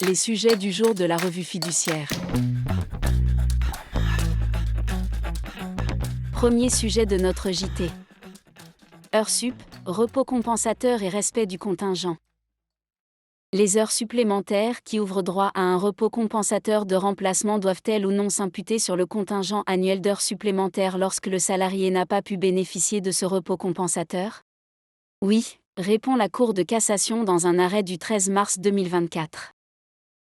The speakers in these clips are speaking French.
Les sujets du jour de la revue fiduciaire. Premier sujet de notre JT. Heures sup, repos compensateur et respect du contingent. Les heures supplémentaires qui ouvrent droit à un repos compensateur de remplacement doivent-elles ou non s'imputer sur le contingent annuel d'heures supplémentaires lorsque le salarié n'a pas pu bénéficier de ce repos compensateur ? Oui, répond la Cour de cassation dans un arrêt du 13 mars 2024.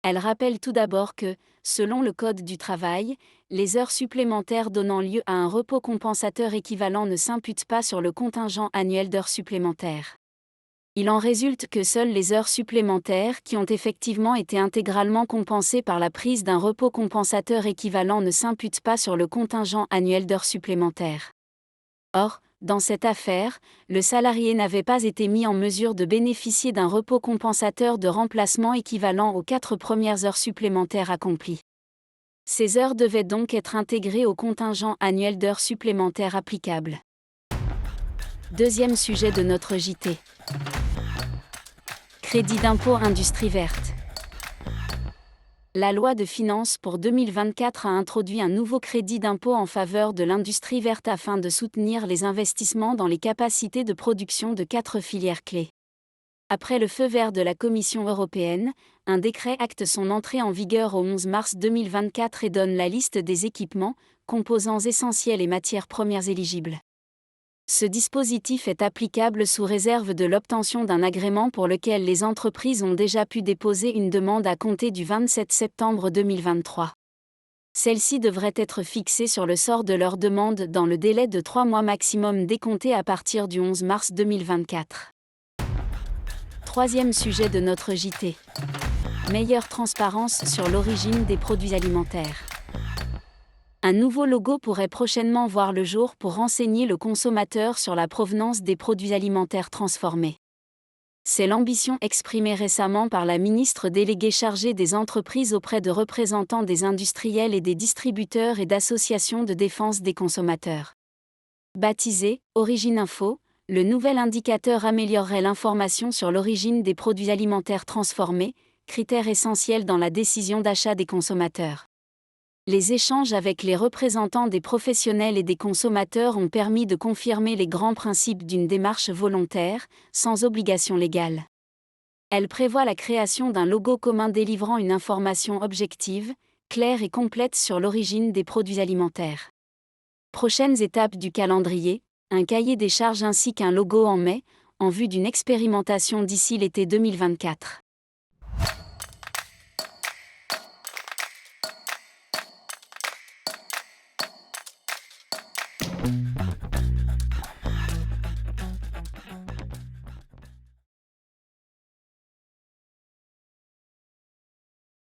Elle rappelle tout d'abord que, selon le Code du travail, les heures supplémentaires donnant lieu à un repos compensateur équivalent ne s'imputent pas sur le contingent annuel d'heures supplémentaires. Il en résulte que seules les heures supplémentaires qui ont effectivement été intégralement compensées par la prise d'un repos compensateur équivalent ne s'imputent pas sur le contingent annuel d'heures supplémentaires. Or, dans cette affaire, le salarié n'avait pas été mis en mesure de bénéficier d'un repos compensateur de remplacement équivalent aux 4 premières heures supplémentaires accomplies. Ces heures devaient donc être intégrées au contingent annuel d'heures supplémentaires applicable. Deuxième sujet de notre JT. Crédit d'impôt industrie verte. La loi de finances pour 2024 a introduit un nouveau crédit d'impôt en faveur de l'industrie verte afin de soutenir les investissements dans les capacités de production de 4 filières clés. Après le feu vert de la Commission européenne, un décret acte son entrée en vigueur au 11 mars 2024 et donne la liste des équipements, composants essentiels et matières premières éligibles. Ce dispositif est applicable sous réserve de l'obtention d'un agrément pour lequel les entreprises ont déjà pu déposer une demande à compter du 27 septembre 2023. Celle-ci devrait être fixée sur le sort de leur demande dans le délai de 3 mois maximum décompté à partir du 11 mars 2024. Troisième sujet de notre JT. Meilleure transparence sur l'origine des produits alimentaires. Un nouveau logo pourrait prochainement voir le jour pour renseigner le consommateur sur la provenance des produits alimentaires transformés. C'est l'ambition exprimée récemment par la ministre déléguée chargée des entreprises auprès de représentants des industriels et des distributeurs et d'associations de défense des consommateurs. Baptisé « Origine Info », le nouvel indicateur améliorerait l'information sur l'origine des produits alimentaires transformés, critère essentiel dans la décision d'achat des consommateurs. Les échanges avec les représentants des professionnels et des consommateurs ont permis de confirmer les grands principes d'une démarche volontaire, sans obligation légale. Elle prévoit la création d'un logo commun délivrant une information objective, claire et complète sur l'origine des produits alimentaires. Prochaines étapes du calendrier, un cahier des charges ainsi qu'un logo en mai, en vue d'une expérimentation d'ici l'été 2024.